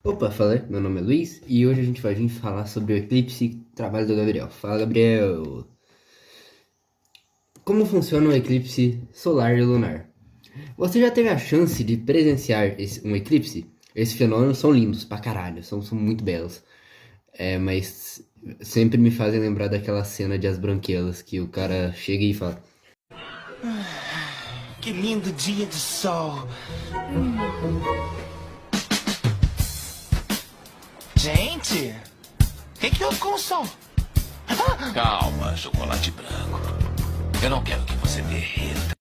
Opa, falei, meu nome é Luiz e hoje a gente vai vir falar sobre o eclipse trabalho do Gabriel. Fala, Gabriel! Como funciona um eclipse solar e lunar? Você já teve a chance de presenciar um eclipse? Esses fenômenos são lindos pra caralho, são muito belos. Mas sempre me fazem lembrar daquela cena de As Branquelas, que o cara chega e fala: Que lindo dia de sol. Gente, o que houve com o sol? Calma, chocolate branco. Eu não quero que você derreta.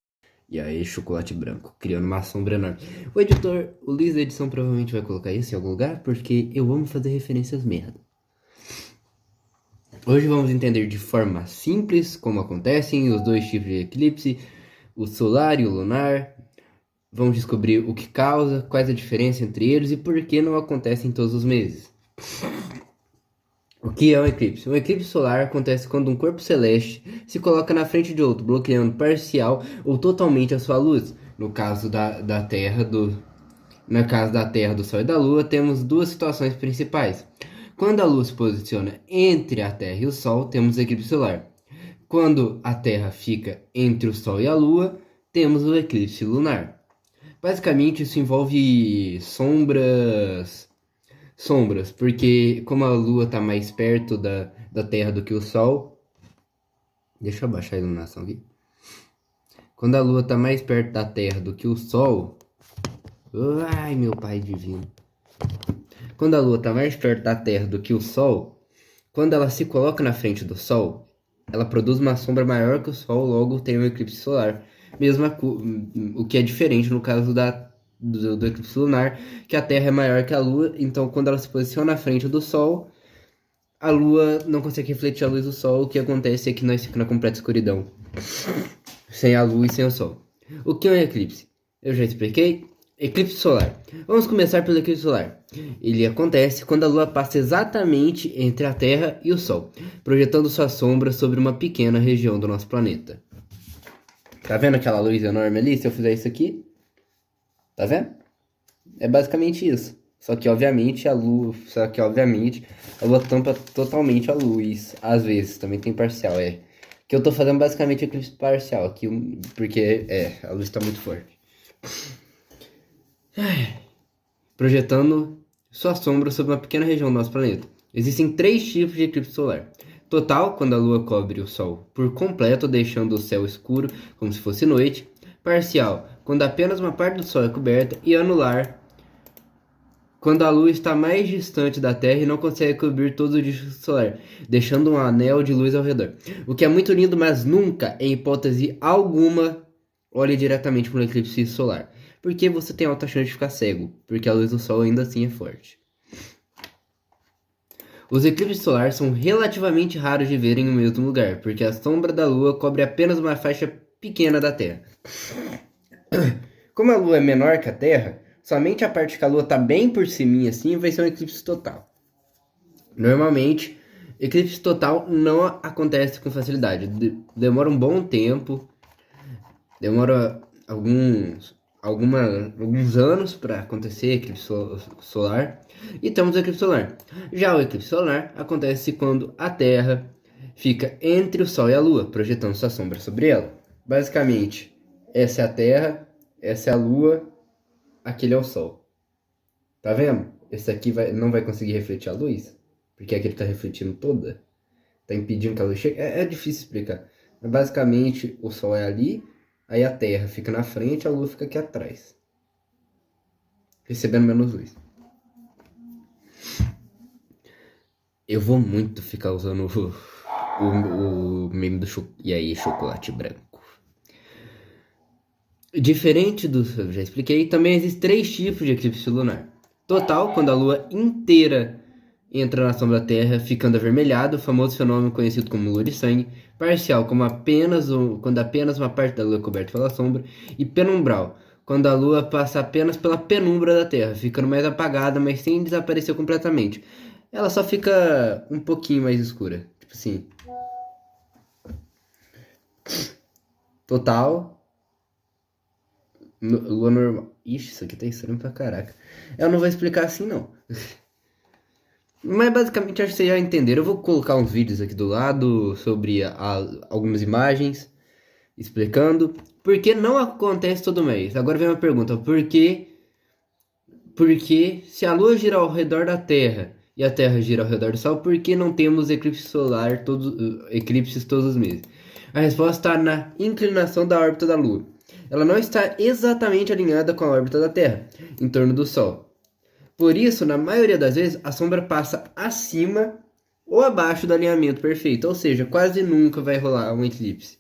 E aí, chocolate branco, criando uma sombra enorme. O editor, o Luiz da edição provavelmente vai colocar isso em algum lugar, porque eu amo fazer referências merda. Hoje vamos entender de forma simples como acontecem os dois tipos de eclipse, o solar e o lunar. Vamos descobrir o que causa, quais a diferença entre eles e por que não acontecem todos os meses. O que é um eclipse? Um eclipse solar acontece quando um corpo celeste se coloca na frente de outro, bloqueando parcial ou totalmente a sua luz. No caso da Terra, do Sol e da Lua, temos duas situações principais. Quando a Lua se posiciona entre a Terra e o Sol, temos eclipse solar. Quando a Terra fica entre o Sol e a Lua, temos o eclipse lunar. Basicamente, isso envolve sombras, porque como a Lua está mais perto da Terra do que o Sol, deixa eu abaixar a iluminação aqui. Quando a Lua está mais perto da Terra do que o Sol, ai meu pai divino. Quando a Lua está mais perto da Terra do que o Sol, quando ela se coloca na frente do Sol, ela produz uma sombra maior que o Sol, logo tem um eclipse solar. O que é diferente no caso do eclipse lunar, que a Terra é maior que a Lua, então quando ela se posiciona na frente do Sol, a Lua não consegue refletir a luz do Sol. O que acontece é que nós ficamos na completa escuridão, sem a Lua e sem o Sol. O que é um eclipse? Eu já expliquei. Eclipse solar. Vamos começar pelo eclipse solar. Ele acontece quando a Lua passa exatamente entre a Terra e o Sol, projetando sua sombra sobre uma pequena região do nosso planeta. Tá vendo aquela luz enorme ali? Se eu fizer isso aqui, tá vendo? É basicamente isso. Só que obviamente a Lua tampa totalmente a luz. Às vezes, também tem parcial, é. Que eu tô fazendo basicamente eclipse parcial aqui, porque a luz tá muito forte. Projetando sua sombra sobre uma pequena região do nosso planeta. Existem três tipos de eclipse solar. Total, quando a Lua cobre o Sol por completo, deixando o céu escuro, como se fosse noite. Parcial, quando apenas uma parte do Sol é coberta. E anular, quando a Lua está mais distante da Terra e não consegue cobrir todo o disco solar, deixando um anel de luz ao redor. O que é muito lindo, mas nunca, em hipótese alguma, olhe diretamente para um eclipse solar. Porque você tem alta chance de ficar cego, porque a luz do Sol ainda assim é forte. Os eclipses solares são relativamente raros de ver em um mesmo lugar, porque a sombra da Lua cobre apenas uma faixa pequena da Terra. Como a Lua é menor que a Terra, somente a parte que a Lua está bem por cima assim vai ser um eclipse total. Normalmente, eclipse total não acontece com facilidade. Demora um bom tempo, demora alguns anos para acontecer eclipse solar. E temos o eclipse solar. Já o eclipse solar acontece quando a Terra fica entre o Sol e a Lua, projetando sua sombra sobre ela. Basicamente, essa é a Terra, essa é a Lua, aquele é o Sol. Tá vendo? Esse aqui não vai conseguir refletir a luz, porque aqui ele tá refletindo toda. Tá impedindo que a luz chegue. É difícil explicar. Mas basicamente, o Sol é ali, aí a Terra fica na frente, a Lua fica aqui atrás, recebendo menos luz. Eu vou muito ficar usando o meme do e aí, chocolate branco. Diferente do que eu já expliquei, também existem três tipos de eclipse lunar. Total, quando a Lua inteira entra na sombra da Terra, ficando avermelhado, o famoso fenômeno conhecido como lua de sangue. Parcial, quando apenas uma parte da Lua é coberta pela sombra. E penumbral, quando a Lua passa apenas pela penumbra da Terra, ficando mais apagada, mas sem desaparecer completamente. Ela só fica um pouquinho mais escura. Tipo assim. Total. Lua normal. Ixi, isso aqui tá estranho pra caraca. Eu não vou explicar assim, não. Mas basicamente acho que vocês já entenderam. Eu vou colocar uns vídeos aqui do lado sobre algumas imagens explicando por que não acontece todo mês. Agora vem uma pergunta: porque se a Lua gira ao redor da Terra e a Terra gira ao redor do Sol, por que não temos eclipses todos os meses? A resposta está na inclinação da órbita da Lua. Ela não está exatamente alinhada com a órbita da Terra, em torno do Sol. Por isso, na maioria das vezes, a sombra passa acima ou abaixo do alinhamento perfeito, ou seja, quase nunca vai rolar um eclipse.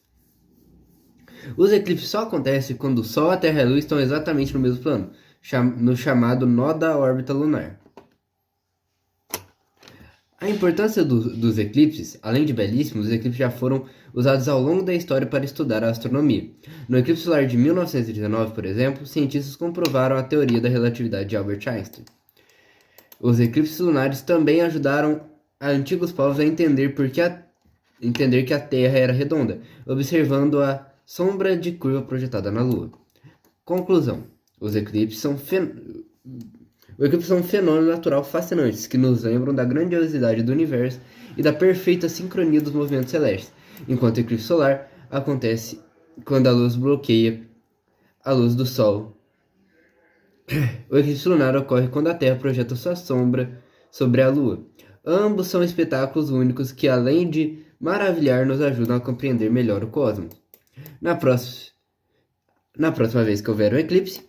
Os eclipses só acontecem quando o Sol, a Terra e a Lua estão exatamente no mesmo plano, no chamado nó da órbita lunar. A importância dos eclipses, além de belíssimos, os eclipses já foram usados ao longo da história para estudar a astronomia. No eclipse solar de 1919, por exemplo, cientistas comprovaram a teoria da relatividade de Albert Einstein. Os eclipses lunares também ajudaram a antigos povos a entender que a Terra era redonda, observando a sombra de curva projetada na Lua. Conclusão: os eclipses são um fenômeno natural fascinantes que nos lembram da grandiosidade do universo e da perfeita sincronia dos movimentos celestes, enquanto o eclipse solar acontece quando a luz bloqueia a luz do Sol. O eclipse lunar ocorre quando a Terra projeta sua sombra sobre a Lua. Ambos são espetáculos únicos que, além de maravilhar, nos ajudam a compreender melhor o cosmos. Na próxima vez que houver um eclipse,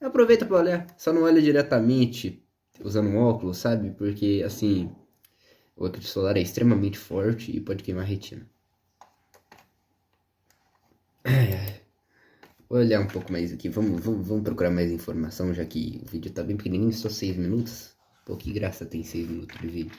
aproveita para olhar. Só não olha diretamente usando um óculos, sabe? Porque, assim, o eclipse solar é extremamente forte e pode queimar a retina. Vou olhar um pouco mais aqui. Vamos procurar mais informação, já que o vídeo tá bem pequenininho, só 6 minutos. Pô, que graça tem 6 minutos de vídeo.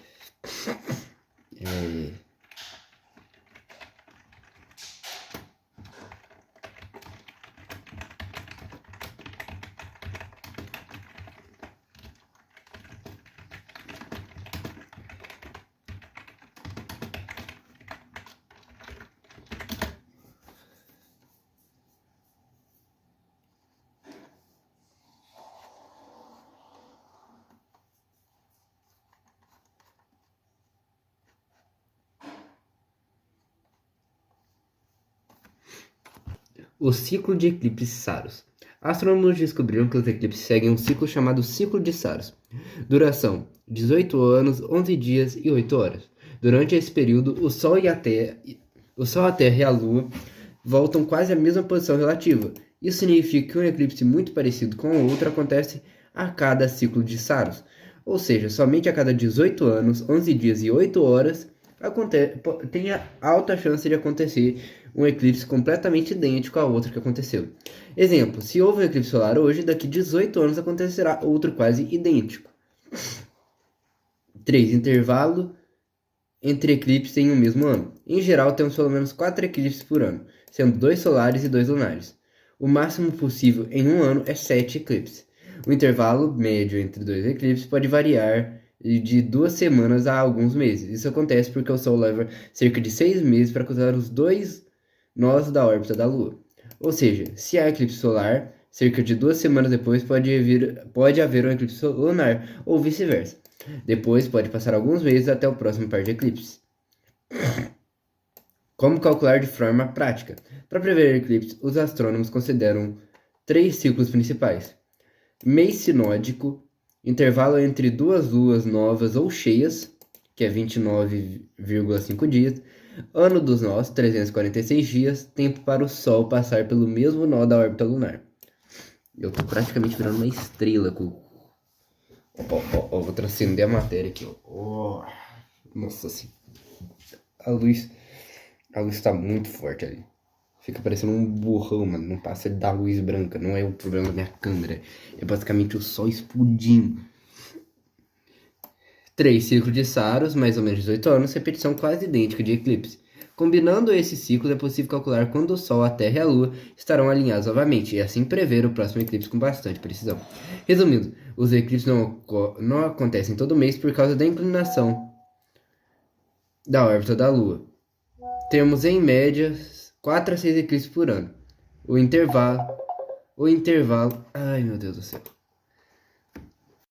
O ciclo de eclipses Saros. Astrônomos descobriram que os eclipses seguem um ciclo chamado ciclo de Saros. Duração: 18 anos, 11 dias e 8 horas. Durante esse período, o Sol, a Terra e a Lua voltam quase à mesma posição relativa. Isso significa que um eclipse muito parecido com o outro acontece a cada ciclo de Saros. Ou seja, somente a cada 18 anos, 11 dias e 8 horas tem a alta chance de acontecer um eclipse completamente idêntico ao outro que aconteceu. Exemplo: se houve um eclipse solar hoje, daqui 18 anos acontecerá outro quase idêntico. 3. Intervalo entre eclipses em um mesmo ano. Em geral, temos pelo menos 4 eclipses por ano, sendo 2 solares e 2 lunares. O máximo possível em um ano é 7 eclipses. O intervalo médio entre 2 eclipses pode variar de 2 semanas a alguns meses. Isso acontece porque o Sol leva cerca de 6 meses para cruzar os 2 nós da órbita da Lua. Ou seja, se há eclipse solar, cerca de 2 semanas depois pode haver um eclipse lunar, ou vice-versa. Depois pode passar alguns meses até o próximo par de eclipses. Como calcular de forma prática? Para prever eclipses, os astrônomos consideram 3 ciclos principais: mês sinódico, intervalo entre 2 luas novas ou cheias, que é 29,5 dias, ano dos nós, 346 dias, tempo para o Sol passar pelo mesmo nó da órbita lunar. Eu tô praticamente virando uma estrela com... vou transcender a matéria aqui, ó. Nossa senhora. A luz tá muito forte ali. Fica parecendo um borrão, mano. Não passa da luz branca. Não é o problema da minha câmera. É basicamente o Sol explodindo. 3 ciclos de Saros, mais ou menos 18 anos, repetição quase idêntica de eclipse. Combinando esses ciclos, é possível calcular quando o Sol, a Terra e a Lua estarão alinhados novamente, e assim prever o próximo eclipse com bastante precisão. Resumindo, os eclipses não acontecem todo mês por causa da inclinação da órbita da Lua. Temos, em média, 4 a 6 eclipses por ano. O intervalo... Ai, meu Deus do céu.